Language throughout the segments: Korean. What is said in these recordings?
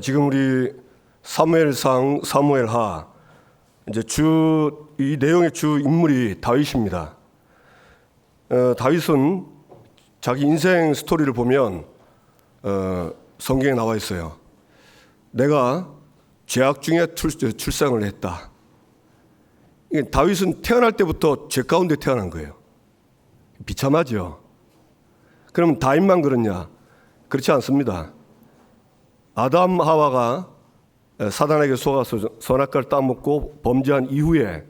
지금 우리 사무엘상, 사무엘하 이제 이 내용의 주 인물이 다윗입니다. 다윗은 자기 인생 스토리를 보면 성경에 나와 있어요. 내가 죄악 중에 출생을 했다. 다윗은 태어날 때부터 죄 가운데 태어난 거예요. 비참하죠. 그럼 다윗만 그렇냐? 그렇지 않습니다. 아담 하와가 사단에게 속아서 선악과를 따먹고 범죄한 이후에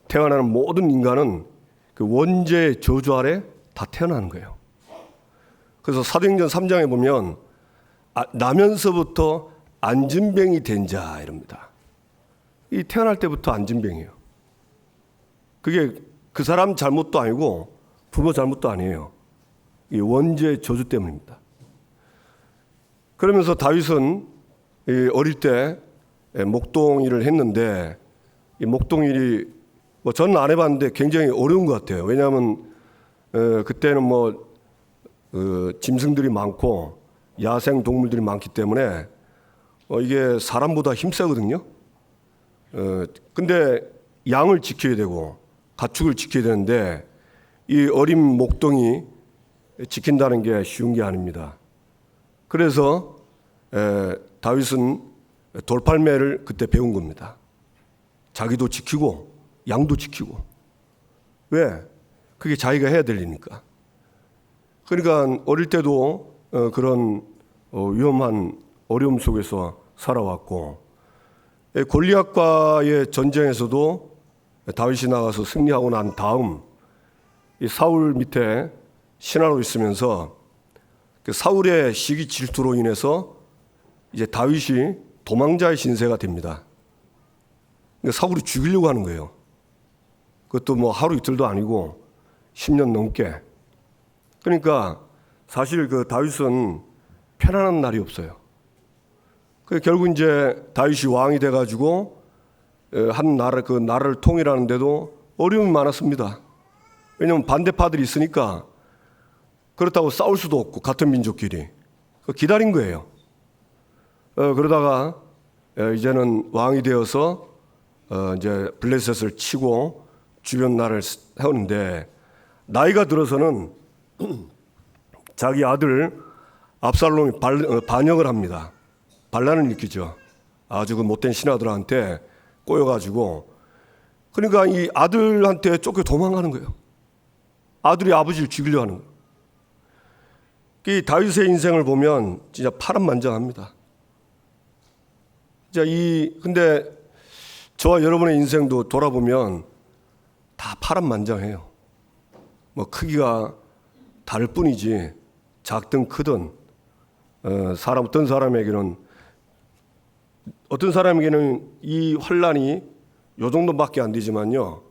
태어나는 모든 인간은 그 원죄의 저주 아래 다 태어나는 거예요. 그래서 사도행전 3장에 보면 나면서부터 안진뱅이 된 자 이럽니다. 이 태어날 때부터 안진뱅이에요. 그게 그 사람 잘못도 아니고 부모 잘못도 아니에요. 이 원죄의 저주 때문입니다. 그러면서 다윗은 어릴 때 목동일을 했는데 이 목동일이 저는 안 해봤는데 굉장히 어려운 것 같아요. 왜냐하면 그때는 짐승들이 많고 야생 동물들이 많기 때문에 이게 사람보다 힘세거든요. 근데 양을 지켜야 되고 가축을 지켜야 되는데 이 어린 목동이 지킨다는 게 쉬운 게 아닙니다. 그래서 다윗은 돌팔매를 그때 배운 겁니다. 자기도 지키고 양도 지키고. 왜? 그게 자기가 해야 될 일이니까. 그러니까 어릴 때도 그런 위험한 어려움 속에서 살아왔고, 골리앗과의 전쟁에서도 다윗이 나가서 승리하고 난 다음 이 사울 밑에 신하로 있으면서 그 사울의 시기 질투로 인해서 이제 다윗이 도망자의 신세가 됩니다. 그러니까 사울이 죽이려고 하는 거예요. 그것도 하루 이틀도 아니고 10년 넘게. 그러니까 사실 그 다윗은 편안한 날이 없어요. 결국 이제 다윗이 왕이 돼가지고 한 나라, 그 나라를 통일하는데도 어려움이 많았습니다. 왜냐하면 반대파들이 있으니까 그렇다고 싸울 수도 없고 같은 민족끼리 기다린 거예요. 그러다가 이제는 왕이 되어서 이제 블레셋을 치고 주변 나라를 해오는데 나이가 들어서는 자기 아들 압살롬이 반역을 합니다. 반란을 일으키죠. 아주 그 못된 신하들한테 꼬여가지고 그러니까 이 아들한테 쫓겨 도망가는 거예요. 아들이 아버지를 죽이려 하는 거예요. 이 다윗의 인생을 보면 진짜 파란만장합니다. 근데 저와 여러분의 인생도 돌아보면 다 파란만장해요. 크기가 다를 뿐이지 작든 크든 어떤 사람에게는 이 환란이 요 정도밖에 안 되지만요,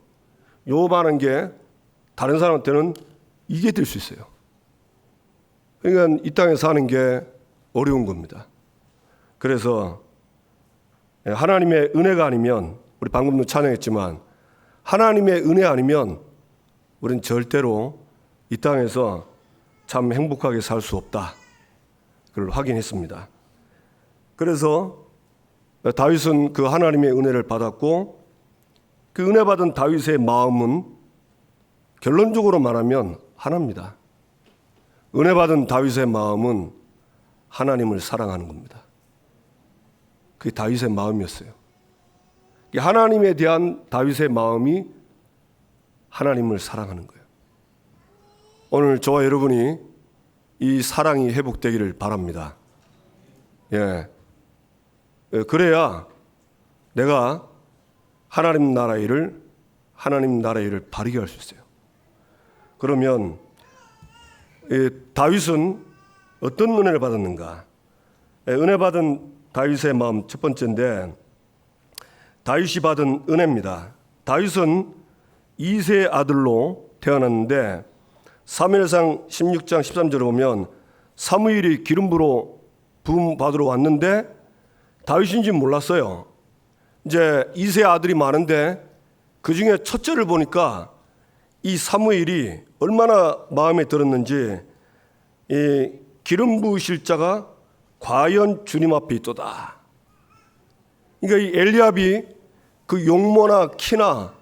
요만한 게 다른 사람한테는 이게 될 수 있어요. 그러니까 이 땅에 사는 게 어려운 겁니다. 그래서 하나님의 은혜가 아니면, 우리 방금도 찬양했지만 하나님의 은혜 아니면 우리는 절대로 이 땅에서 참 행복하게 살 수 없다. 그걸 확인했습니다. 그래서 다윗은 그 하나님의 은혜를 받았고, 그 은혜 받은 다윗의 마음은 결론적으로 말하면 하나입니다. 은혜 받은 다윗의 마음은 하나님을 사랑하는 겁니다. 그게 다윗의 마음이었어요. 하나님에 대한 다윗의 마음이 하나님을 사랑하는 거예요. 오늘 저와 여러분이 이 사랑이 회복되기를 바랍니다. 그래야 내가 하나님 나라 일을 바르게 할 수 있어요. 그러면 다윗은 어떤 은혜를 받았는가? 은혜 받은 다윗의 마음 첫 번째인데, 다윗이 받은 은혜입니다. 다윗은 이새의 아들로 태어났는데 사무엘상 16장 13절에 보면 사무엘이 기름 부음 받으러 왔는데 다윗인지 몰랐어요. 이제 이새의 아들이 많은데 그 중에 첫째를 보니까 이 사무엘이 얼마나 마음에 들었는지 이 기름 부으실 자가 과연 주님 앞에 있도다. 그러니까 이 엘리압이 그 용모나 키나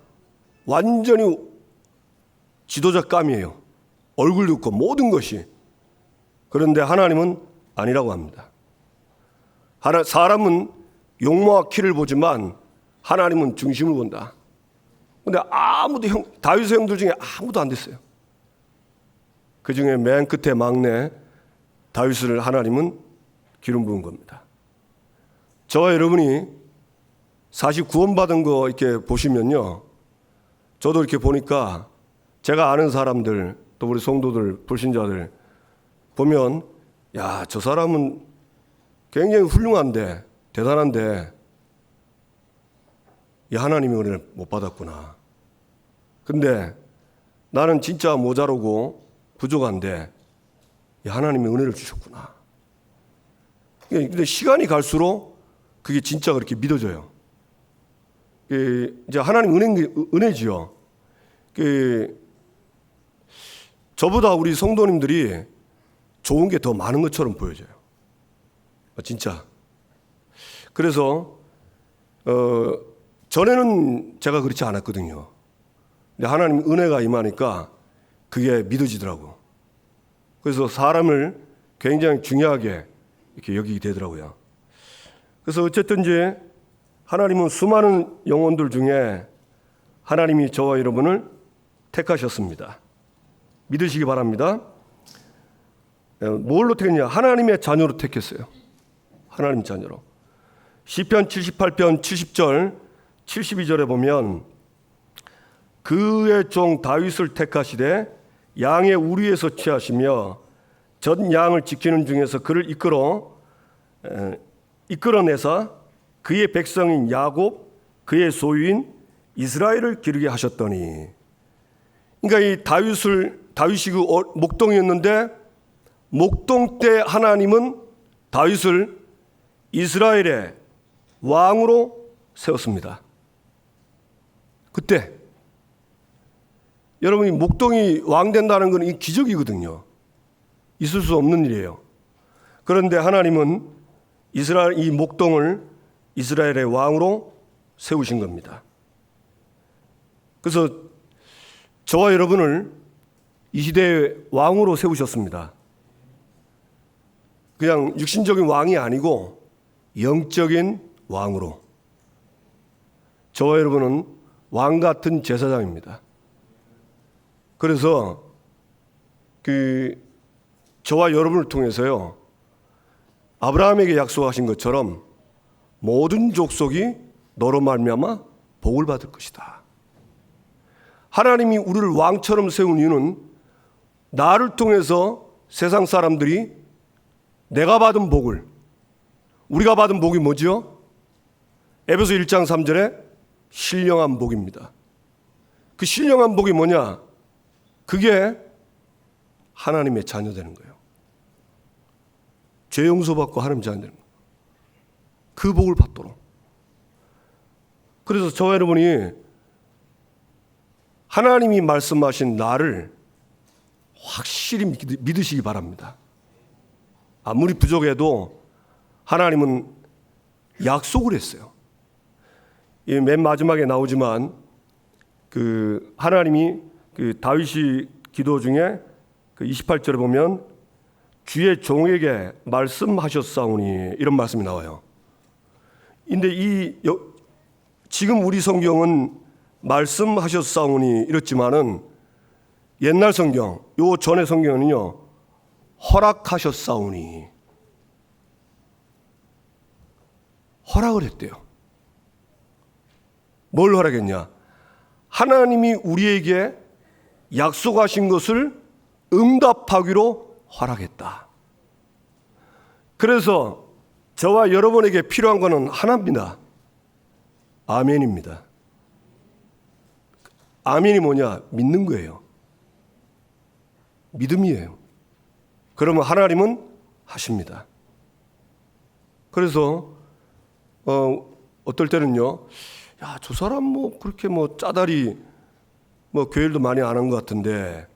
완전히 지도자감이에요. 얼굴도 있고 모든 것이. 그런데 하나님은 아니라고 합니다. 사람은 용모와 키를 보지만 하나님은 중심을 본다. 근데 다윗의 형들 중에 아무도 안 됐어요. 그 중에 맨 끝에 막내 다윗을 하나님은 기름 부은 겁니다. 저와 여러분이 사실 구원받은 거 이렇게 보시면요. 저도 이렇게 보니까 제가 아는 사람들, 또 우리 성도들, 불신자들 보면, 야, 저 사람은 굉장히 훌륭한데, 대단한데, 이 하나님의 은혜를 못 받았구나. 근데 나는 진짜 모자르고 부족한데, 이 하나님의 은혜를 주셨구나. 근데 시간이 갈수록 그게 진짜 그렇게 믿어져요. 이제 하나님 은혜지요. 저보다 우리 성도님들이 좋은 게 더 많은 것처럼 보여져요. 진짜. 그래서 전에는 제가 그렇지 않았거든요. 근데 하나님 은혜가 임하니까 그게 믿어지더라고. 그래서 사람을 굉장히 중요하게 이렇게 여기게 되더라고요. 그래서 어쨌든 이제 하나님은 수많은 영혼들 중에 하나님이 저와 여러분을 택하셨습니다. 믿으시기 바랍니다. 뭘로 택했냐? 하나님의 자녀로 택했어요. 하나님 자녀로. 시편 78편 70절 72절에 보면 그의 종 다윗을 택하시되 양의 우리에서 취하시며 전 양을 지키는 중에서 그를 이끌어내사 그의 백성인 야곱 그의 소유인 이스라엘을 기르게 하셨더니. 그러니까 이 다윗이 그 목동이었는데 목동 때 하나님은 다윗을 이스라엘의 왕으로 세웠습니다. 그때 여러분이 목동이 왕 된다는 건 이 기적이거든요. 있을 수 없는 일이에요. 그런데 하나님은 이 목동을 이스라엘의 왕으로 세우신 겁니다. 그래서 저와 여러분을 이 시대의 왕으로 세우셨습니다. 그냥 육신적인 왕이 아니고 영적인 왕으로. 저와 여러분은 왕 같은 제사장입니다. 그래서 저와 여러분을 통해서요, 아브라함에게 약속하신 것처럼 모든 족속이 너로 말미암아 복을 받을 것이다. 하나님이 우리를 왕처럼 세운 이유는 나를 통해서 세상 사람들이 내가 받은 복을, 우리가 받은 복이 뭐죠? 에베소 1장 3절에 신령한 복입니다. 그 신령한 복이 뭐냐? 그게 하나님의 자녀 되는 거예요. 죄 용서받고 하나님 자녀 되는 거예요. 그 복을 받도록. 그래서 저와 여러분이 하나님이 말씀하신 나를 확실히 믿으시기 바랍니다. 아무리 부족해도 하나님은 약속을 했어요. 맨 마지막에 나오지만 하나님이 다윗이 기도 중에 28절에 보면 주의 종에게 말씀하셨사오니 이런 말씀이 나와요. 근데 지금 우리 성경은 말씀하셨사오니 이렇지만은 옛날 성경, 요 전의 성경은요, 허락하셨사오니. 허락을 했대요. 뭘 허락했냐? 하나님이 우리에게 약속하신 것을 응답하기로 허락했다. 그래서 저와 여러분에게 필요한 것은 하나입니다. 아멘입니다. 아멘이 뭐냐? 믿는 거예요. 믿음이에요. 그러면 하나님은 하십니다. 그래서 어떨 때는요, 야, 저 사람 그렇게 짜다리 교회도 많이 안 한 것 같은데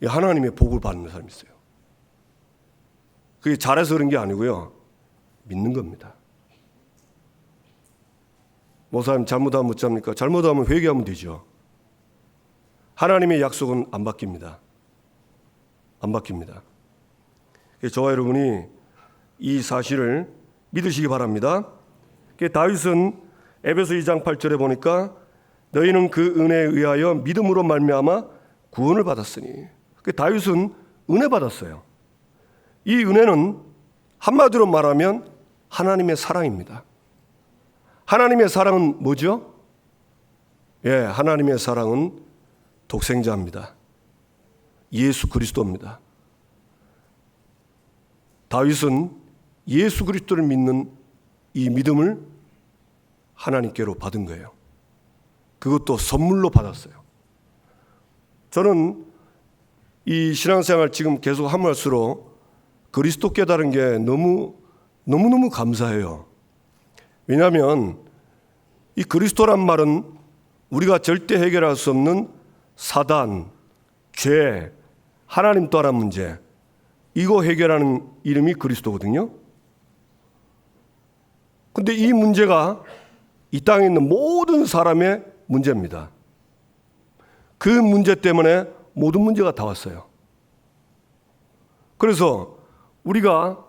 하나님의 복을 받는 사람이 있어요. 그게 잘해서 그런 게 아니고요. 믿는 겁니다. 목사님 잘못하면 어쩝니까? 잘못하면 회개하면 되죠. 하나님의 약속은 안 바뀝니다. 안 바뀝니다. 저와 여러분이 이 사실을 믿으시기 바랍니다. 다윗은 에베소 2장 8절에 보니까 너희는 그 은혜에 의하여 믿음으로 말미암아 구원을 받았으니, 다윗은 은혜 받았어요. 이 은혜는 한마디로 말하면 하나님의 사랑입니다. 하나님의 사랑은 뭐죠? 하나님의 사랑은 독생자입니다. 예수 그리스도입니다. 다윗은 예수 그리스도를 믿는 이 믿음을 하나님께로 받은 거예요. 그것도 선물로 받았어요. 저는 이 신앙생활 지금 계속 함할수록 그리스도 깨달은 게 너무너무 감사해요. 왜냐하면 이 그리스도란 말은 우리가 절대 해결할 수 없는 사단, 죄, 하나님 떠난 문제, 이거 해결하는 이름이 그리스도거든요. 근데 이 문제가 이 땅에 있는 모든 사람의 문제입니다. 그 문제 때문에 모든 문제가 다 왔어요. 그래서 우리가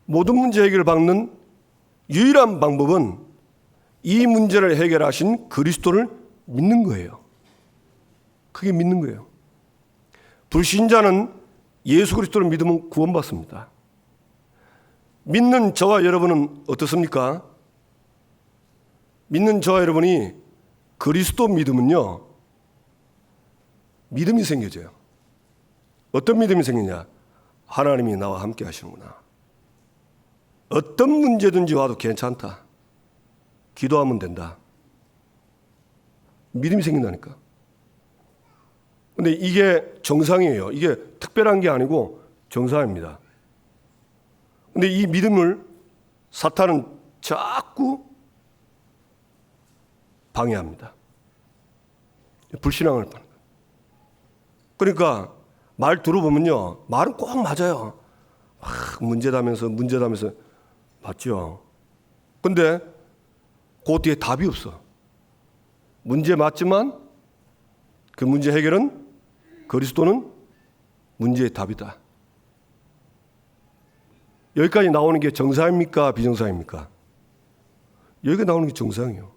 모든 문제 해결을 받는 유일한 방법은 이 문제를 해결하신 그리스도를 믿는 거예요. 그게 믿는 거예요. 불신자는 예수 그리스도를 믿으면 구원받습니다. 믿는 저와 여러분은 어떻습니까? 믿는 저와 여러분이 그리스도 믿으면요, 믿음이 생겨져요. 어떤 믿음이 생기냐? 하나님이 나와 함께 하시는구나. 어떤 문제든지 와도 괜찮다. 기도하면 된다. 믿음이 생긴다니까. 근데 이게 정상이에요. 이게 특별한 게 아니고 정상입니다. 근데 이 믿음을 사탄은 자꾸 방해합니다. 불신앙을. 그러니까 말 들어보면요, 말은 꼭 맞아요. 문제다면서 맞죠. 근데 그 뒤에 답이 없어. 문제 맞지만 그 문제 해결은 그리스도는 문제의 답이다. 여기까지 나오는 게 정상입니까? 비정상입니까? 여기가 나오는 게 정상이에요.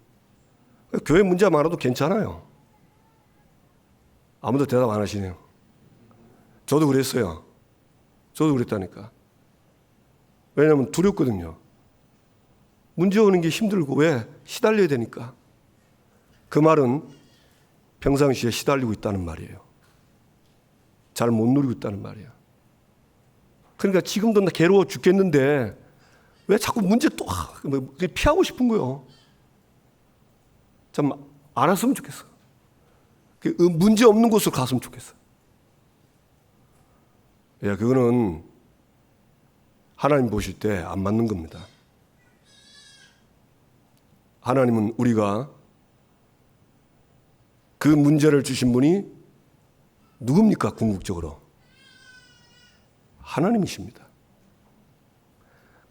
교회 문제가 많아도 괜찮아요. 아무도 대답 안 하시네요. 저도 그랬어요. 저도 그랬다니까. 왜냐하면 두렵거든요. 문제 오는 게 힘들고, 왜? 시달려야 되니까. 그 말은 평상시에 시달리고 있다는 말이에요. 잘 못 누리고 있다는 말이에요. 그러니까 지금도 나 괴로워 죽겠는데 왜 자꾸 문제 또 피하고 싶은 거예요. 참 알았으면 좋겠어. 문제 없는 곳으로 갔으면 좋겠어. 그거는 하나님 보실 때 안 맞는 겁니다. 하나님은 우리가 그 문제를 주신 분이 누굽니까? 궁극적으로 하나님이십니다.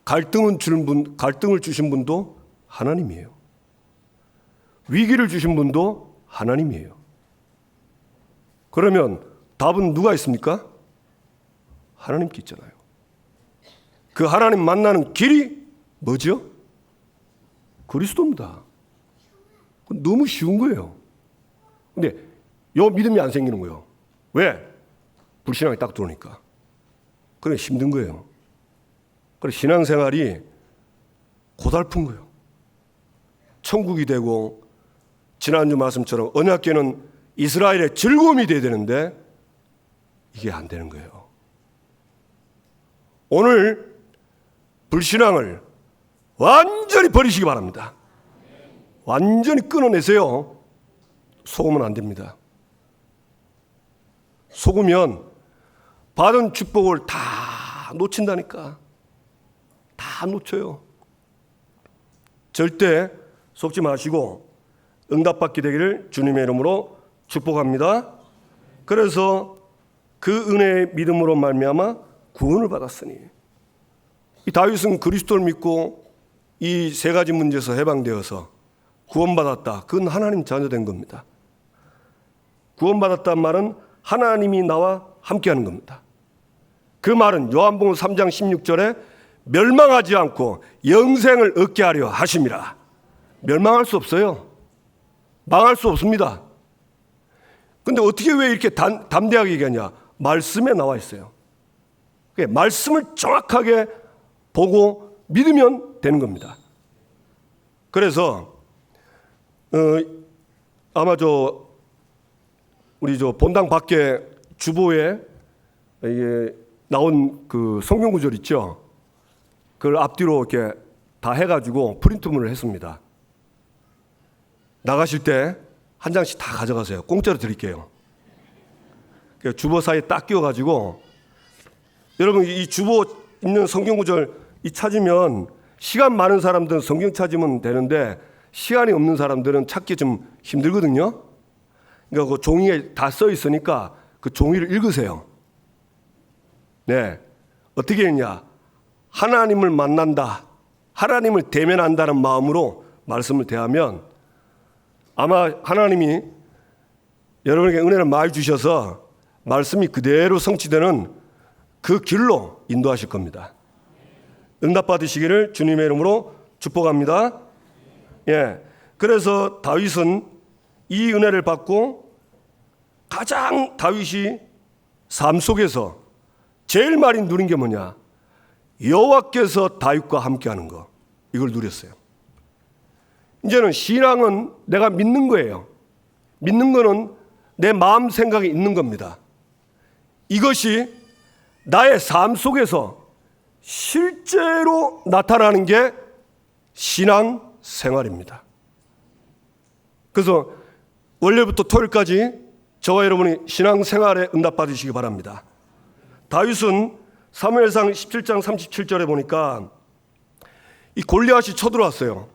갈등을 주신 분도 하나님이에요. 위기를 주신 분도 하나님이에요. 그러면 답은 누가 있습니까? 하나님께 있잖아요. 그 하나님 만나는 길이 뭐죠? 그리스도입니다. 너무 쉬운 거예요. 근데 요 믿음이 안 생기는 거예요. 왜? 불신앙이 딱 들어오니까. 그래 힘든 거예요. 그래 신앙생활이 고달픈 거예요. 천국이 되고 지난주 말씀처럼 언약궤는 이스라엘의 즐거움이 돼야 되는데 이게 안 되는 거예요. 오늘 불신앙을 완전히 버리시기 바랍니다. 완전히 끊어내세요. 속으면 안 됩니다. 속으면 받은 축복을 다 놓친다니까. 다 놓쳐요. 절대 속지 마시고 응답받게 되기를 주님의 이름으로 축복합니다. 그래서 그 은혜의 믿음으로 말미암아 구원을 받았으니 이 다윗은 그리스도를 믿고 이 세 가지 문제에서 해방되어서 구원받았다. 그건 하나님 자녀된 겁니다. 구원받았다는 말은 하나님이 나와 함께하는 겁니다. 그 말은 요한복음 3장 16절에 멸망하지 않고 영생을 얻게 하려 하심이라. 멸망할 수 없어요. 망할 수 없습니다. 근데 어떻게 왜 이렇게 담대하게 얘기하냐? 말씀에 나와 있어요. 말씀을 정확하게 보고 믿으면 되는 겁니다. 그래서 아마 우리 본당 밖에 주보에 이게 나온 그 성경 구절 있죠? 그걸 앞뒤로 이렇게 다 해가지고 프린트물을 했습니다. 나가실 때 한 장씩 다 가져가세요. 공짜로 드릴게요. 주보 사이에 딱 끼워가지고 여러분 이 주보 있는 성경 구절 이 찾으면 시간 많은 사람들은 성경 찾으면 되는데 시간이 없는 사람들은 찾기 좀 힘들거든요. 그러니까 그 종이에 다 써 있으니까 그 종이를 읽으세요. 네, 어떻게 했냐? 하나님을 만난다, 하나님을 대면한다는 마음으로 말씀을 대하면 아마 하나님이 여러분에게 은혜를 많이 주셔서 말씀이 그대로 성취되는 그 길로 인도하실 겁니다. 응답받으시기를 주님의 이름으로 축복합니다. 예, 그래서 다윗은 이 은혜를 받고 가장 다윗이 삶 속에서 제일 많이 누린 게 뭐냐? 여호와께서 다윗과 함께하는 거, 이걸 누렸어요. 이제는 신앙은 내가 믿는 거예요. 믿는 거는 내 마음 생각이 있는 겁니다. 이것이 나의 삶 속에서 실제로 나타나는 게 신앙 생활입니다. 그래서 월요일부터 토요일까지 저와 여러분이 신앙 생활에 응답 받으시기 바랍니다. 다윗은 사무엘상 17장 37절에 보니까 이 골리앗이 쳐들어왔어요.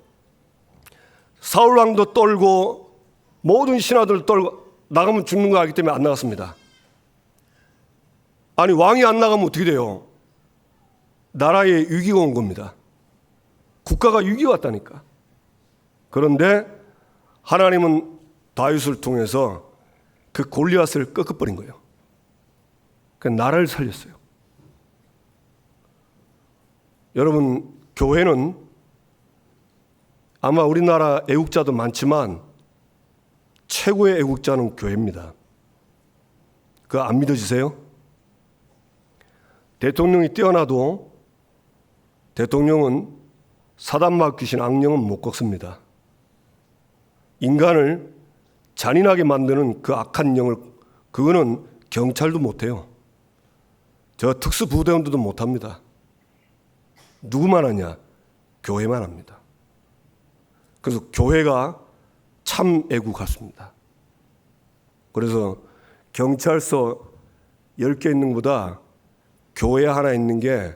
사울 왕도 떨고 모든 신하들 떨고 나가면 죽는 거 알기 때문에 안 나갔습니다. 아니 왕이 안 나가면 어떻게 돼요? 나라에 위기가 온 겁니다. 국가가 위기가 왔다니까. 그런데 하나님은 다윗을 통해서 그 골리앗을 꺾어버린 거예요. 그 나라를 살렸어요. 여러분, 교회는 아마 우리나라 애국자도 많지만 최고의 애국자는 교회입니다. 그거 안 믿어지세요? 대통령이 뛰어나도 대통령은 사단막 귀신 악령은 못 꺾습니다. 인간을 잔인하게 만드는 그 악한 영을 그거는 경찰도 못해요. 저 특수부대원들도 못합니다. 누구만 하냐? 교회만 합니다. 그래서 교회가 참 애국 같습니다. 그래서 경찰서 10개 있는 것보다 교회 하나 있는 게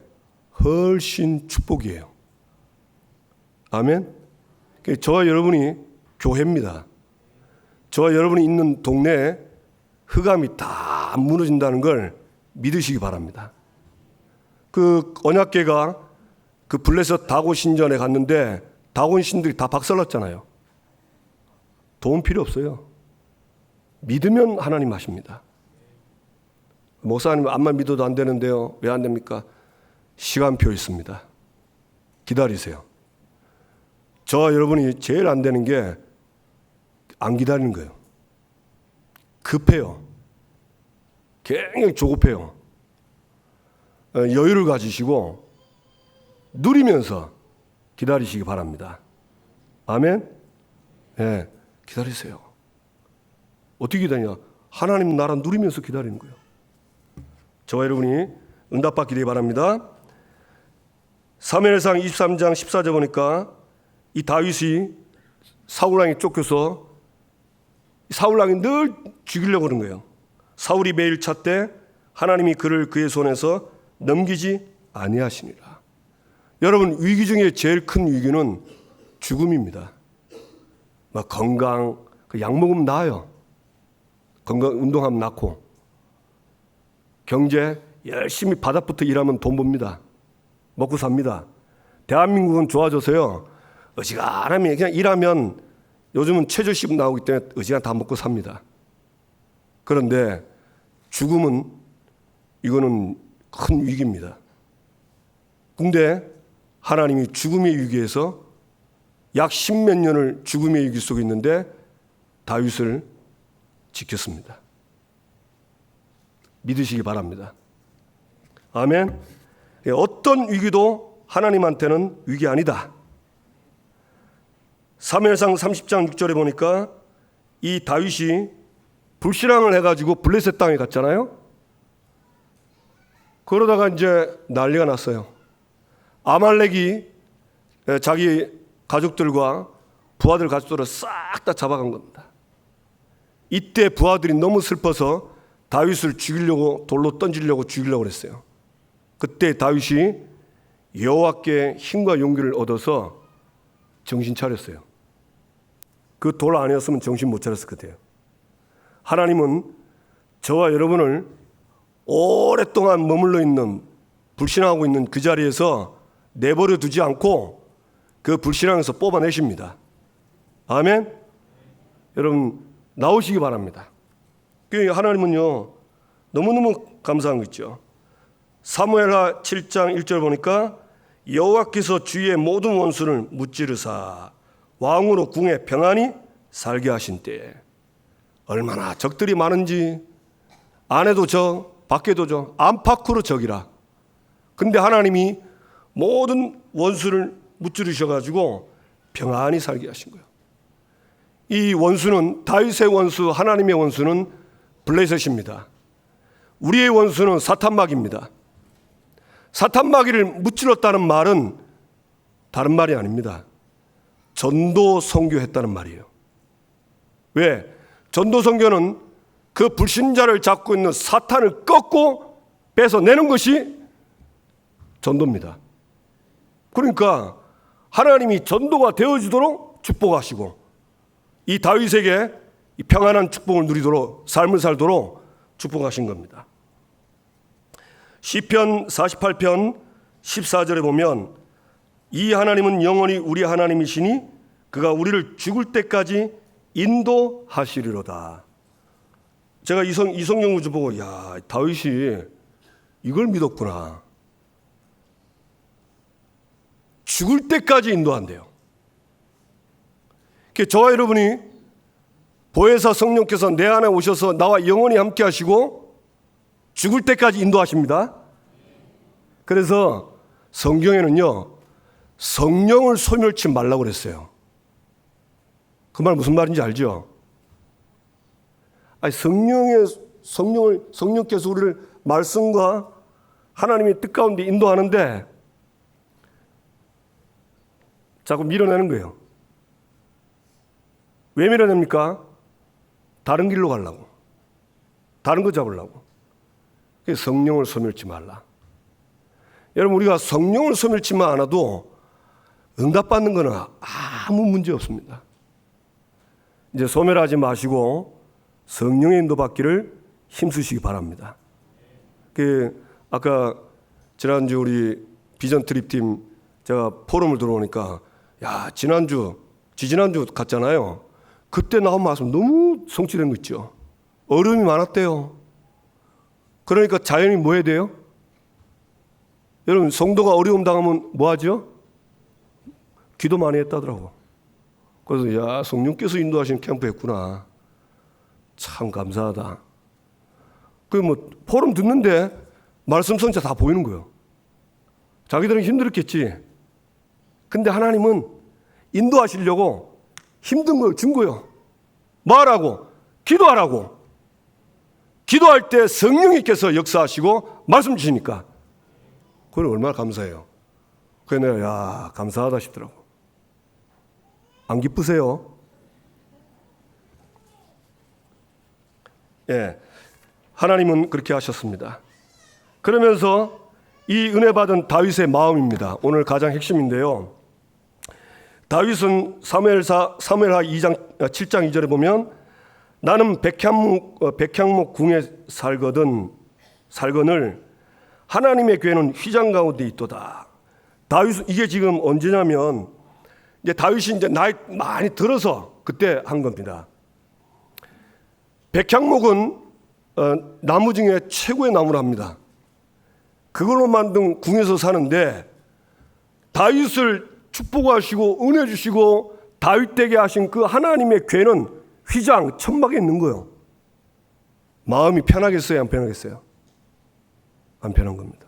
훨씬 축복이에요. 아멘? 저와 여러분이 교회입니다. 저와 여러분이 있는 동네에 흑암이 다 무너진다는 걸 믿으시기 바랍니다. 그 언약궤가 그 블레셋 다곤 신전에 갔는데 다곤 신들이 다 박살났잖아요. 도움 필요 없어요. 믿으면 하나님 하십니다. 목사님 암만 믿어도 안 되는데요. 왜 안 됩니까? 시간표 있습니다. 기다리세요. 저와 여러분이 제일 안 되는 게 안 기다리는 거예요. 급해요. 굉장히 조급해요. 여유를 가지시고 누리면서 기다리시기 바랍니다. 아멘? 네, 기다리세요. 어떻게 기다리냐? 하나님 나라 누리면서 기다리는 거예요. 저와 여러분이 응답받기 되기 바랍니다. 사무엘상 23장 14절 보니까 이 다윗이 사울왕이 쫓겨서 사울왕이 늘 죽이려고 그러는 거예요. 사울이 매일 찾되 하나님이 그를 그의 손에서 넘기지 아니하시니라. 여러분, 위기 중에 제일 큰 위기는 죽음입니다. 막 건강, 약 먹으면 나아요. 건강, 운동하면 낫고. 경제, 열심히 바닥부터 일하면 돈 법니다. 먹고 삽니다. 대한민국은 좋아져서요. 어지간하면 그냥 일하면 요즘은 최저시급 나오기 때문에 어지간 다 먹고 삽니다. 그런데 죽음은 이거는 큰 위기입니다. 근데 하나님이 죽음의 위기에서 약 10몇 년을 죽음의 위기 속에 있는데 다윗을 지켰습니다. 믿으시기 바랍니다. 아멘. 어떤 위기도 하나님한테는 위기 아니다. 사무엘상 30장 6절에 보니까 이 다윗이 불신앙을 해가지고 블레셋 땅에 갔잖아요. 그러다가 이제 난리가 났어요. 아말렉이 자기 가족들과 부하들 가족들을 싹 다 잡아간 겁니다. 이때 부하들이 너무 슬퍼서 다윗을 죽이려고 돌로 던지려고 죽이려고 그랬어요. 그때 다윗이 여호와께 힘과 용기를 얻어서 정신 차렸어요. 그 돌 아니었으면 정신 못 차렸을 것 같아요. 하나님은 저와 여러분을 오랫동안 머물러 있는 불신하고 있는 그 자리에서 내버려 두지 않고 그 불신앙에서 뽑아내십니다. 아멘. 여러분 나오시기 바랍니다. 하나님은요 너무너무 감사한 거 있죠. 사무엘하 7장 1절 보니까 여호와께서 주의 모든 원수를 무찌르사 왕으로 궁에 평안히 살게 하신 때에 얼마나 적들이 많은지 안에도 적 밖에도 적 안팎으로 적이라. 근데 하나님이 모든 원수를 무찌르셔가지고 평안히 살게 하신 거예요. 이 원수는 다윗의 원수 하나님의 원수는 블레셋입니다. 우리의 원수는 사탄마귀입니다. 사탄마귀를 무찔렀다는 말은 다른 말이 아닙니다. 전도 선교했다는 말이에요. 왜? 전도 선교는 그 불신자를 잡고 있는 사탄을 꺾고 뺏어내는 것이 전도입니다. 그러니까 하나님이 전도가 되어지도록 축복하시고 이 다윗에게 이 평안한 축복을 누리도록 삶을 살도록 축복하신 겁니다. 시편 48편 14절에 보면 이 하나님은 영원히 우리 하나님이시니 그가 우리를 죽을 때까지 인도하시리로다. 제가 이성경 우주 보고 야 다윗이 이걸 믿었구나. 죽을 때까지 인도한대요. 저와 여러분이 보혜사 성령께서 내 안에 오셔서 나와 영원히 함께 하시고 죽을 때까지 인도하십니다. 그래서 성경에는요 성령을 소멸치 말라고 그랬어요. 그 말 무슨 말인지 알죠? 아니 성령께서 우리를 말씀과 하나님의 뜻 가운데 인도하는데 자꾸 밀어내는 거예요. 왜 밀어냅니까? 다른 길로 가려고. 다른 거 잡으려고. 성령을 소멸치 말라. 여러분 우리가 성령을 소멸치만 않아도 응답받는 거는 아무 문제 없습니다. 이제 소멸하지 마시고 성령의 인도받기를 힘쓰시기 바랍니다. 아까 지난주 우리 비전 트립팀 제가 포럼을 들어오니까 야 지지난주 갔잖아요. 그때 나온 말씀 너무 성취된 거 있죠. 어려움이 많았대요. 그러니까 자연히 뭐 해야 돼요? 여러분 성도가 어려움 당하면 뭐 하죠? 기도 많이 했다더라고. 그래서 야 성령께서 인도하신 캠프 했구나. 참 감사하다. 포럼 듣는데 말씀 성취가 다 보이는 거예요. 자기들은 힘들었겠지. 근데 하나님은 인도하시려고 힘든 걸 준 거예요. 말하고 기도하라고. 기도할 때 성령님께서 역사하시고 말씀 주시니까 그건 얼마나 감사해요. 그래서 내가 야 감사하다 싶더라고. 안 기쁘세요? 예, 하나님은 그렇게 하셨습니다. 그러면서 이 은혜 받은 다윗의 마음입니다. 오늘 가장 핵심인데요. 다윗은 사무엘하 7장 2절에 보면 나는 백향목 궁에 살거늘 하나님의 궤는 휘장 가운데 있도다. 다윗 이게 지금 언제냐면 이제 다윗이 이제 나이 많이 들어서 그때 한 겁니다. 백향목은 나무 중에 최고의 나무랍니다. 그걸로 만든 궁에서 사는데 다윗을 축복하시고 은혜 주시고 다윗 되게 하신 그 하나님의 궤는 휘장 천막에 있는 거예요. 마음이 편하겠어요? 안 편하겠어요? 안 편한 겁니다.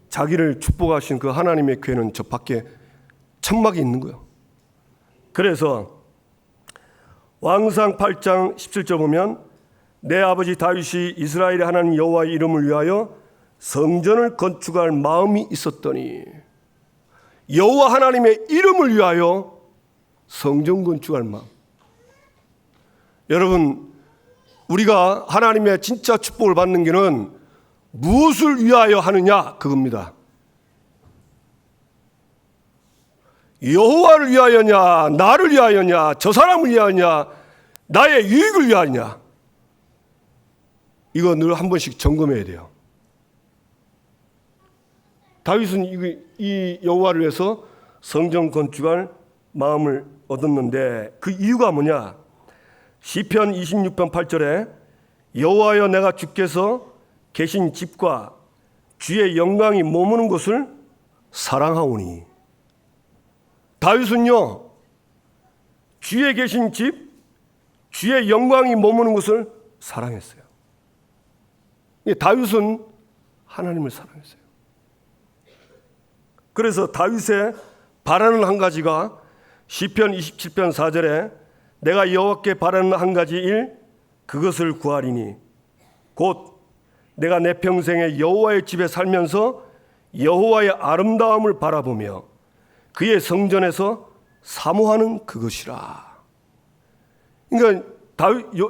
자기를 축복하신 그 하나님의 궤는 저 밖에 천막에 있는 거예요. 그래서 왕상 8장 17절 보면 내 아버지 다윗이 이스라엘의 하나님 여호와의 이름을 위하여 성전을 건축할 마음이 있었더니, 여호와 하나님의 이름을 위하여 성전 건축할 마음. 여러분, 우리가 하나님의 진짜 축복을 받는 게는 무엇을 위하여 하느냐 그겁니다. 여호와를 위하여냐, 나를 위하여냐, 저 사람을 위하여냐, 나의 유익을 위하여냐, 이거 늘 한 번씩 점검해야 돼요. 다윗은 이 여호와를 위해서 성전 건축할 마음을 얻었는데 그 이유가 뭐냐? 시편 26편 8절에 여호와여 내가 주께서 계신 집과 주의 영광이 머무는 곳을 사랑하오니. 다윗은요, 주의 계신 집, 주의 영광이 머무는 곳을 사랑했어요. 다윗은 하나님을 사랑했어요. 그래서 다윗의 바라는 한 가지가 시편 27편 4절에 내가 여호와께 바라는 한 가지 일 그것을 구하리니 곧 내가 내 평생에 여호와의 집에 살면서 여호와의 아름다움을 바라보며 그의 성전에서 사모하는 그것이라. 그러니까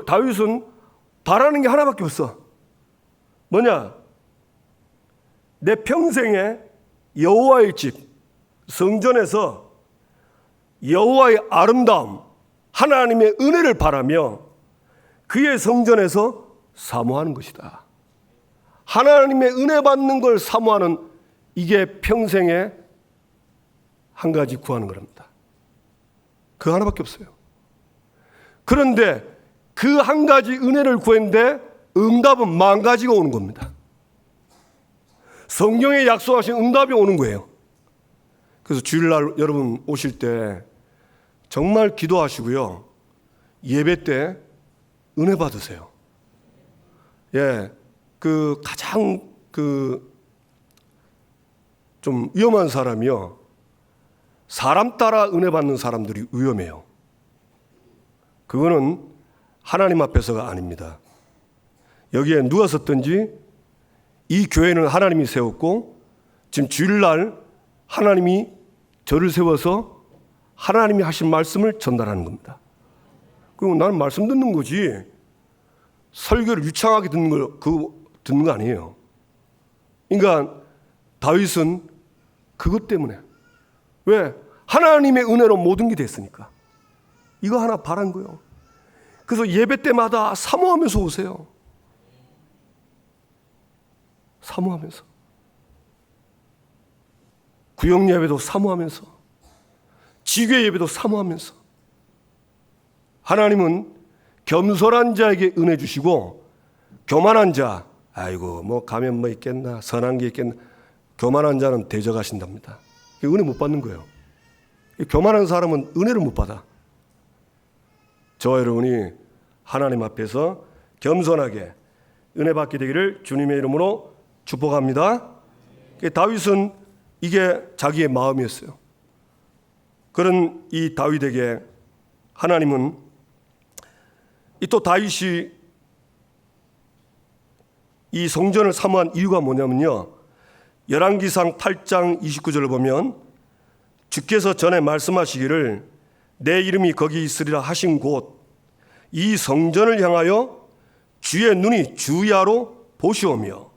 다윗은 바라는 게 하나밖에 없어. 뭐냐? 내 평생에 여호와의 집, 성전에서 여호와의 아름다움, 하나님의 은혜를 바라며 그의 성전에서 사모하는 것이다. 하나님의 은혜 받는 걸 사모하는, 이게 평생에 한 가지 구하는 겁니다. 그 하나밖에 없어요. 그런데 그 한 가지 은혜를 구했는데 응답은 10,000가지가 오는 겁니다. 성경에 약속하신 응답이 오는 거예요. 그래서 주일날 여러분 오실 때 정말 기도하시고요, 예배 때 은혜 받으세요. 예, 가장 좀 위험한 사람이요, 사람 따라 은혜 받는 사람들이 위험해요. 그거는 하나님 앞에서가 아닙니다. 여기에 누가 섰든지 이 교회는 하나님이 세웠고 지금 주일날 하나님이 저를 세워서 하나님이 하신 말씀을 전달하는 겁니다. 그리고 나는 말씀 듣는 거지 설교를 유창하게 듣는 거 아니에요. 그러니까 다윗은 그것 때문에, 왜? 하나님의 은혜로 모든 게 됐으니까. 이거 하나 바란 거예요. 그래서 예배 때마다 사모하면서 오세요. 사모하면서. 구역 예배도 사모하면서, 지교 예배도 사모하면서. 하나님은 겸손한 자에게 은혜 주시고 교만한 자, 아이고 뭐 가면 뭐 있겠나, 선한 게 있겠나, 교만한 자는 대적하신답니다. 은혜 못 받는 거예요. 교만한 사람은 은혜를 못 받아. 저와 여러분이 하나님 앞에서 겸손하게 은혜 받게 되기를 주님의 이름으로 축복합니다. 다윗은 이게 자기의 마음이었어요. 그런 이 다윗에게 하나님은 또 다윗이 이 성전을 사모한 이유가 뭐냐면요, 열왕기상 8장 29절을 보면 주께서 전에 말씀하시기를 내 이름이 거기 있으리라 하신 곳 이 성전을 향하여 주의 눈이 주야로 보시오며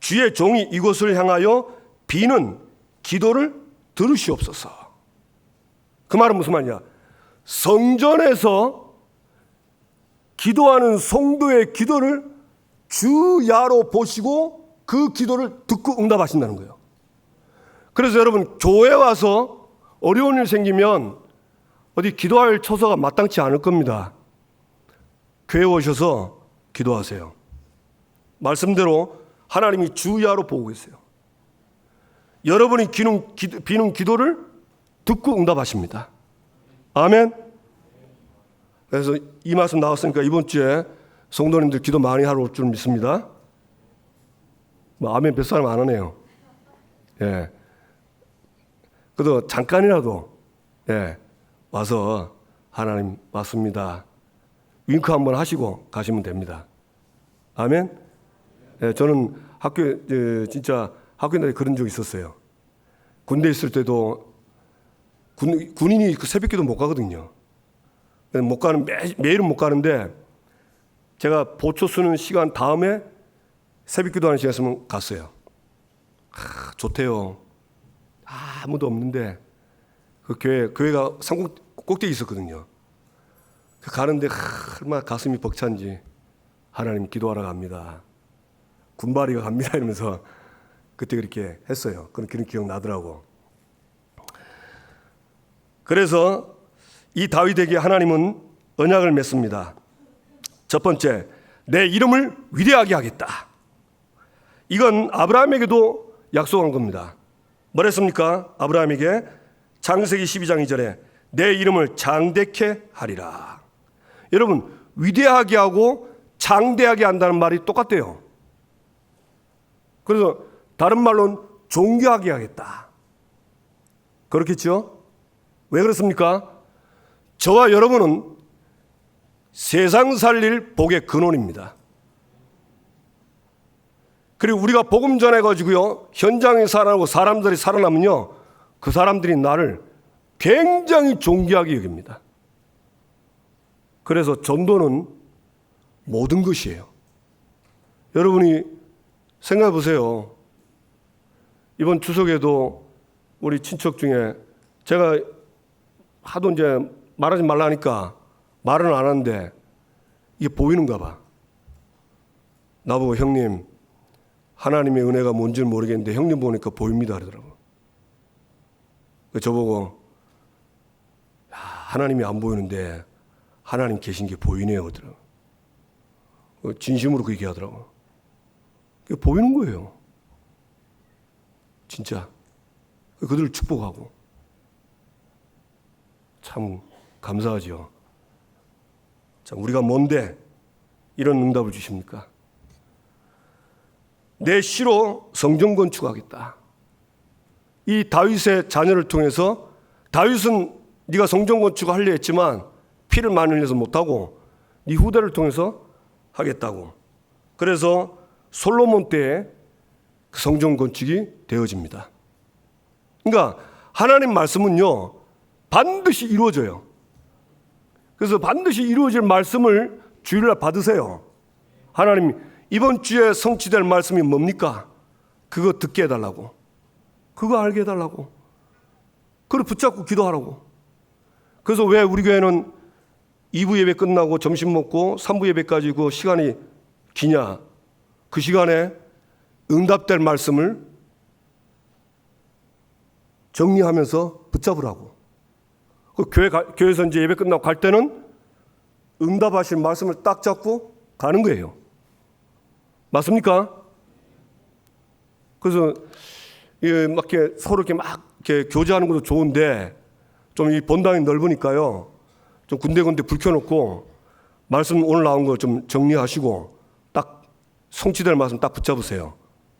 주의 종이 이곳을 향하여 비는 기도를 들으시옵소서. 그 말은 무슨 말이냐? 성전에서 기도하는 성도의 기도를 주야로 보시고 그 기도를 듣고 응답하신다는 거예요. 그래서 여러분, 교회 와서 어려운 일 생기면 어디 기도할 처소가 마땅치 않을 겁니다. 교회 오셔서 기도하세요. 말씀대로 하나님이 주야로 보고 계세요. 여러분이 비는 기도를 듣고 응답하십니다. 아멘. 그래서 이 말씀 나왔으니까 이번 주에 성도님들 기도 많이 하러 올 줄 믿습니다. 아멘 몇 사람 안 하네요. 예. 그래도 잠깐이라도 와서 하나님 왔습니다. 윙크 한번 하시고 가시면 됩니다. 아멘. 저는 학교에 진짜 학교 옛날에 그런 적이 있었어요. 군대 있을 때도 군인이 그 새벽기도 못 가거든요. 못 가는 매일은 못 가는데 제가 보초 쓰는 시간 다음에 새벽기도 하는 시간 있으면 갔어요. 좋대요. 아무도 없는데 그 교회가 산 꼭대기 있었거든요. 가는데 얼마나 가슴이 벅찬지 하나님 기도하러 갑니다. 군바리가 갑니다 이러면서 그때 그렇게 했어요. 그런 기억 나더라고. 그래서 이 다윗에게 하나님은 언약을 맺습니다. 첫 번째, 내 이름을 위대하게 하겠다. 이건 아브라함에게도 약속한 겁니다. 뭐랬습니까? 아브라함에게 창세기 12장 2절에 내 이름을 장대케 하리라. 여러분, 위대하게 하고 장대하게 한다는 말이 똑같대요. 그래서 다른 말로는 존귀하게 하겠다. 그렇겠죠? 왜 그렇습니까? 저와 여러분은 세상 살릴 복의 근원입니다. 그리고 우리가 복음 전해가지고요, 현장에 살아나고 사람들이 살아나면요, 그 사람들이 나를 굉장히 존귀하게 여깁니다. 그래서 전도는 모든 것이에요. 여러분이 생각해 보세요. 이번 추석에도 우리 친척 중에 제가 하도 이제 말하지 말라니까 말은 안 하는데 이게 보이는가 봐. 나보고 형님, 하나님의 은혜가 뭔지는 모르겠는데 형님 보니까 보입니다 그러더라고. 저보고 하나님이 안 보이는데 하나님 계신 게 보이네요 그러더라고. 진심으로 그 얘기하더라고. 그게 보이는 거예요. 진짜. 그들을 축복하고. 참 감사하죠. 참 우리가 뭔데 이런 응답을 주십니까? 내 시로 성전 건축하겠다. 이 다윗의 자녀를 통해서 다윗은 네가 성전 건축을 하려 했지만 피를 많이 흘려서 못하고 네 후대를 통해서 하겠다고. 그래서 솔로몬 때에 그 성전 건축이 되어집니다. 그러니까 하나님 말씀은요 반드시 이루어져요. 그래서 반드시 이루어질 말씀을 주일날 받으세요. 하나님 이번 주에 성취될 말씀이 뭡니까? 그거 듣게 해달라고. 그거 알게 해달라고. 그걸 붙잡고 기도하라고. 그래서 왜 우리 교회는 2부 예배 끝나고 점심 먹고 3부 예배까지 그 시간이 기냐? 그 시간에 응답될 말씀을 정리하면서 붙잡으라고. 그 교회에서 이제 예배 끝나고 갈 때는 응답하실 말씀을 딱 잡고 가는 거예요. 맞습니까? 그래서 막 이렇게 서로 이렇게 막 이렇게 교제하는 것도 좋은데 좀 이 본당이 넓으니까요. 좀 군데군데 불 켜놓고 말씀 오늘 나온 거 좀 정리하시고 딱 성취될 말씀 딱 붙잡으세요.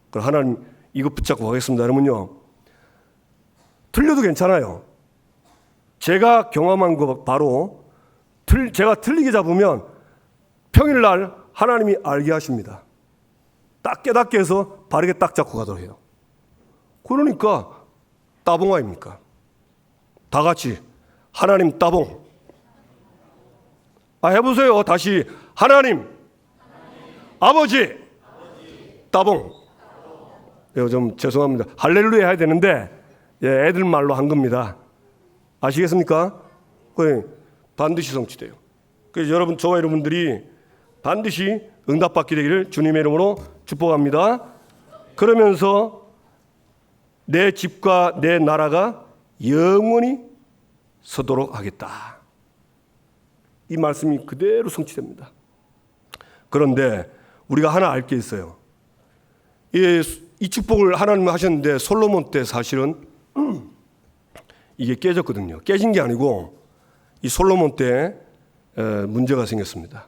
그럼 하나님 이거 붙잡고 가겠습니다. 그러면요. 틀려도 괜찮아요. 제가 경험한 거 바로 제가 틀리게 잡으면 평일날 하나님이 알게 하십니다. 딱 깨닫게 해서 바르게 딱 잡고 가도록 해요. 그러니까 따봉 아닙니까? 다 같이 하나님 따봉. 해보세요. 다시 하나님 아버지 따봉. 좀 죄송합니다. 할렐루야 해야 되는데 애들 말로 한 겁니다. 아시겠습니까? 반드시 성취돼요. 그래서 여러분, 저와 여러분들이 반드시 응답받게 되기를 주님의 이름으로 축복합니다. 그러면서 내 집과 내 나라가 영원히 서도록 하겠다. 이 말씀이 그대로 성취됩니다. 그런데 우리가 하나 알 게 있어요. 이 축복을 하나님 하셨는데 솔로몬 때 사실은 이게 깨졌거든요. 깨진 게 아니고 이 솔로몬 때 문제가 생겼습니다.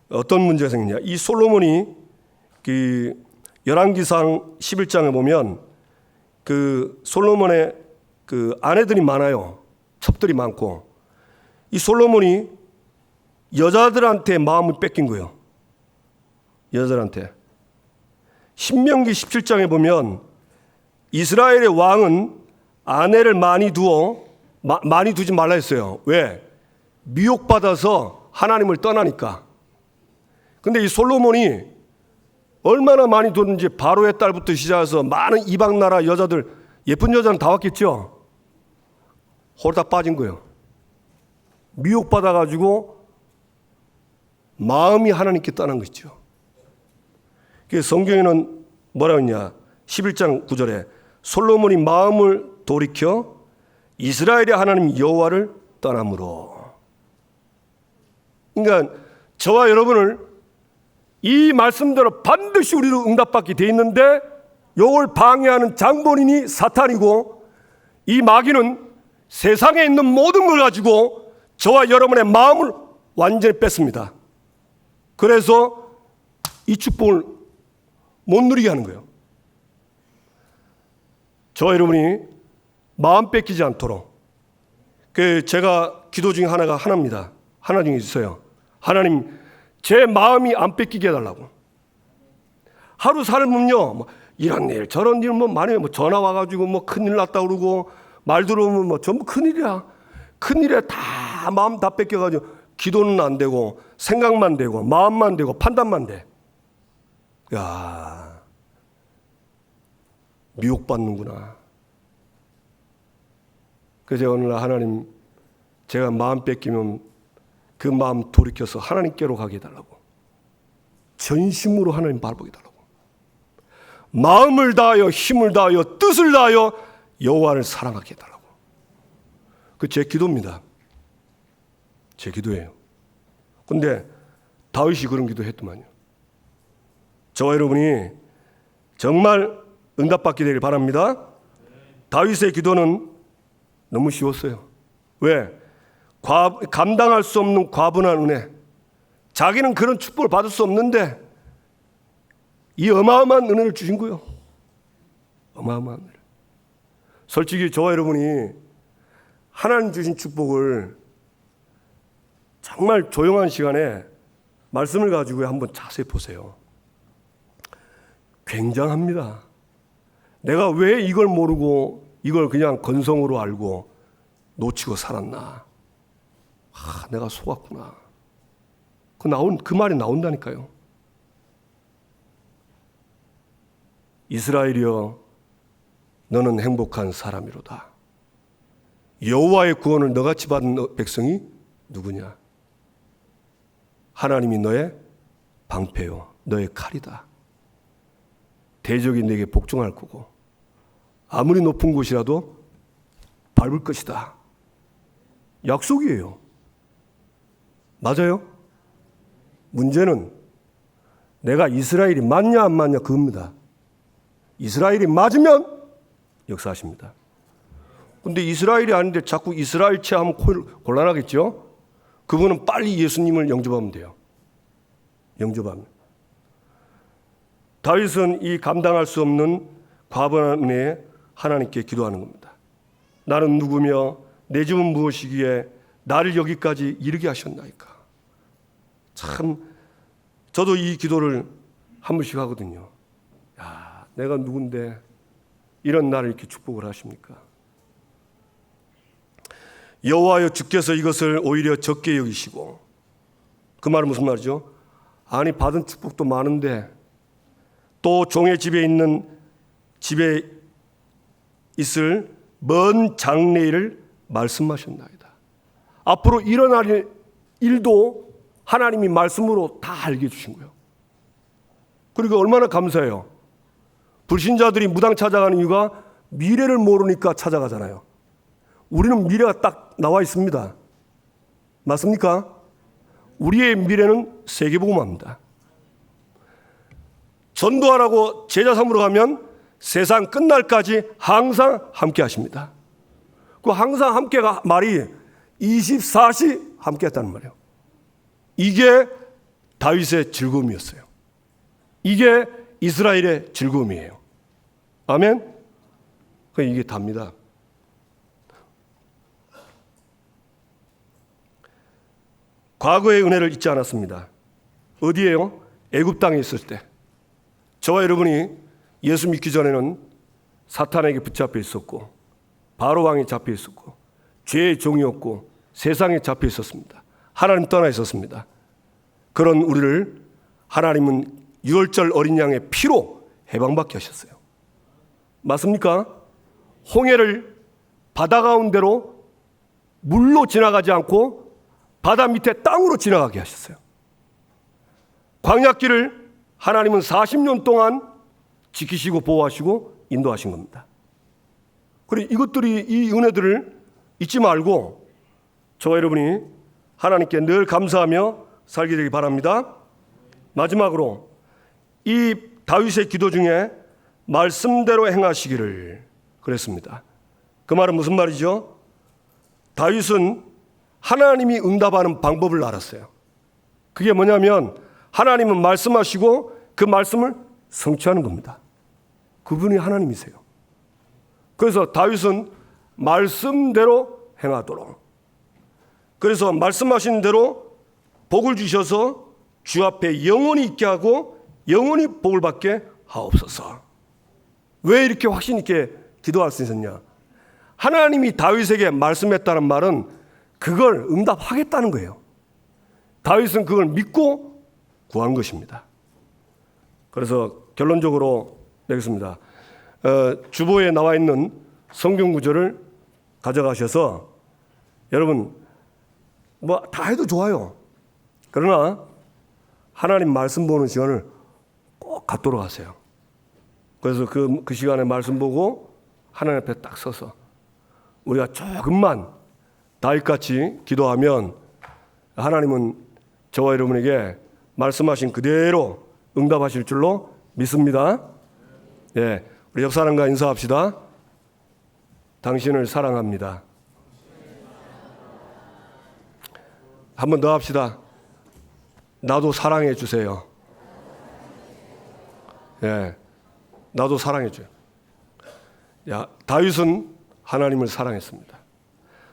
어떤 문제가 생겼냐? 이 솔로몬이 그 열왕기상 11장에 보면 그 솔로몬의 그 아내들이 많아요. 첩들이 많고 이 솔로몬이 여자들한테 마음을 뺏긴 거예요. 여자들한테. 신명기 17장에 보면 이스라엘의 왕은 아내를 많이 두지 말라 했어요. 왜? 미혹받아서 하나님을 떠나니까. 근데 이 솔로몬이 얼마나 많이 뒀는지 바로의 딸부터 시작해서 많은 이방 나라 여자들, 예쁜 여자는 다 왔겠죠. 홀딱 빠진 거예요. 미혹받아가지고 마음이 하나님께 떠난 거죠. 성경에는 뭐라고 했냐? 11장 9절에 솔로몬이 마음을 돌이켜 이스라엘의 하나님 여호와를 떠남으로. 그러니까 저와 여러분을 이 말씀대로 반드시 우리로 응답받게 돼 있는데 이걸 방해하는 장본인이 사탄이고 이 마귀는 세상에 있는 모든 걸 가지고 저와 여러분의 마음을 완전히 뺐습니다. 그래서 이 축복을 못 누리게 하는 거예요. 저와 여러분이 마음 뺏기지 않도록 제가 기도 중에 하나입니다. 하나 중에 있어요. 하나님 제 마음이 안 뺏기게 해달라고. 하루 살면요 이런 일 저런 일 많이 전화 와가지고 큰일 났다 그러고 말 들어오면 전부 큰일이야. 큰일에 다 마음 다 뺏겨가지고 기도는 안 되고 생각만 되고 마음만 되고 판단만 돼. 야, 미혹받는구나. 그래서 제가 오늘날 하나님 제가 마음 뺏기면 그 마음 돌이켜서 하나님께로 가게 해달라고. 전심으로 하나님 바라보게 해달라고. 마음을 다하여 힘을 다하여 뜻을 다하여 여호와를 사랑하게 해달라고. 그 제 기도입니다. 제 기도예요. 근데 다윗이 그런 기도했더만요. 저와 여러분이 정말 응답받게 되길 바랍니다. 다윗의 기도는 너무 쉬웠어요. 왜? 감당할 수 없는 과분한 은혜. 자기는 그런 축복을 받을 수 없는데 이 어마어마한 은혜를 주신 거예요. 어마어마한 은혜. 솔직히 저와 여러분이 하나님 주신 축복을 정말 조용한 시간에 말씀을 가지고 한번 자세히 보세요. 굉장합니다. 내가 왜 이걸 모르고 이걸 그냥 건성으로 알고 놓치고 살았나. 내가 속았구나. 그 말이 나온다니까요. 이스라엘이여 너는 행복한 사람이로다. 여호와의 구원을 너같이 받은 백성이 누구냐? 하나님이 너의 방패요 너의 칼이다. 대적이 내게 복종할 거고 아무리 높은 곳이라도 밟을 것이다. 약속이에요. 맞아요? 문제는 내가 이스라엘이 맞냐 안 맞냐 그겁니다. 이스라엘이 맞으면 역사하십니다. 근데 이스라엘이 아닌데 자꾸 이스라엘체 하면 곤란하겠죠? 그분은 빨리 예수님을 영접하면 돼요. 영접하면. 다윗은 이 감당할 수 없는 과분한 은혜에 하나님께 기도하는 겁니다. 나는 누구며 내 집은 무엇이기에 나를 여기까지 이르게 하셨나이까. 참 저도 이 기도를 한 번씩 하거든요. 야, 내가 누군데 이런 나를 이렇게 축복을 하십니까? 여호와여 주께서 이것을 오히려 적게 여기시고. 그 말은 무슨 말이죠? 아니 받은 축복도 많은데 또 종의 집에 있을 먼 장래일을 말씀하셨나이다. 앞으로 일어날 일도 하나님이 말씀으로 다 알게 해주신 거예요. 그리고 얼마나 감사해요. 불신자들이 무당 찾아가는 이유가 미래를 모르니까 찾아가잖아요. 우리는 미래가 딱 나와 있습니다. 맞습니까? 우리의 미래는 세계복음화입니다. 전도하라고 제자 삼으러 가면 세상 끝날까지 항상 함께 하십니다. 그 항상 함께가 말이 24시 함께 했다는 말이에요. 이게 다윗의 즐거움이었어요. 이게 이스라엘의 즐거움이에요. 아멘? 이게 답니다. 과거의 은혜를 잊지 않았습니다. 어디에요? 애굽 땅에 있을 때. 저와 여러분이 예수 믿기 전에는 사탄에게 붙잡혀 있었고 바로 왕에 잡혀 있었고 죄의 종이었고 세상에 잡혀 있었습니다. 하나님 떠나 있었습니다. 그런 우리를 하나님은 유월절 어린 양의 피로 해방받게 하셨어요. 맞습니까? 홍해를 바다 가운데로 물로 지나가지 않고 바다 밑에 땅으로 지나가게 하셨어요. 광야길을 하나님은 40년 동안 지키시고 보호하시고 인도하신 겁니다. 그리고 이 은혜들을 잊지 말고 저와 여러분이 하나님께 늘 감사하며 살게 되기 바랍니다. 마지막으로 이 다윗의 기도 중에 말씀대로 행하시기를 그랬습니다. 그 말은 무슨 말이죠? 다윗은 하나님이 응답하는 방법을 알았어요. 그게 뭐냐면 하나님은 말씀하시고 그 말씀을 성취하는 겁니다. 그분이 하나님이세요. 그래서 다윗은 말씀대로 행하도록, 그래서 말씀하신 대로 복을 주셔서 주 앞에 영원히 있게 하고 영원히 복을 받게 하옵소서. 왜 이렇게 확신 있게 기도할 수 있었냐? 하나님이 다윗에게 말씀했다는 말은 그걸 응답하겠다는 거예요. 다윗은 그걸 믿고 구한 것입니다. 그래서 결론적으로 내겠습니다. 주보에 나와 있는 성경 구절을 가져가셔서 여러분 뭐 다 해도 좋아요. 그러나 하나님 말씀 보는 시간을 꼭 갖도록 하세요. 그래서 그 시간에 말씀 보고 하나님 앞에 딱 서서 우리가 조금만 다윗같이 기도하면 하나님은 저와 여러분에게 말씀하신 그대로 응답하실 줄로 믿습니다. 예, 우리 옆 사람과 인사합시다. 당신을 사랑합니다. 한 번 더 합시다. 나도 사랑해 주세요. 예, 나도 사랑해 줘요. 야, 다윗은 하나님을 사랑했습니다.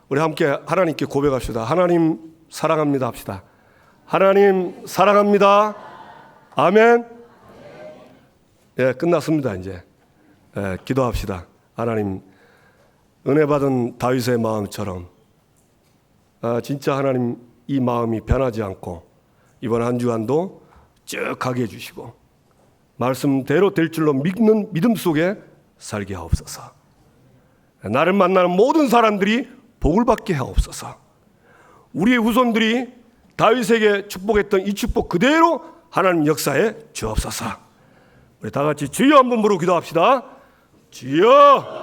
우리 함께 하나님께 고백합시다. 하나님 사랑합니다 합시다. 하나님 사랑합니다. 아멘. 예, 끝났습니다. 이제 기도합시다. 하나님, 은혜 받은 다윗의 마음처럼 진짜 하나님 이 마음이 변하지 않고 이번 한 주간도 쭉 가게 해주시고 말씀대로 될 줄로 믿는 믿음 속에 살게 하옵소서. 나를 만나는 모든 사람들이 복을 받게 하옵소서. 우리의 후손들이 다윗에게 축복했던 이 축복 그대로 하나님 역사에 주옵소서. 우리 다 같이 주여 한번 부르고 기도합시다. 주여.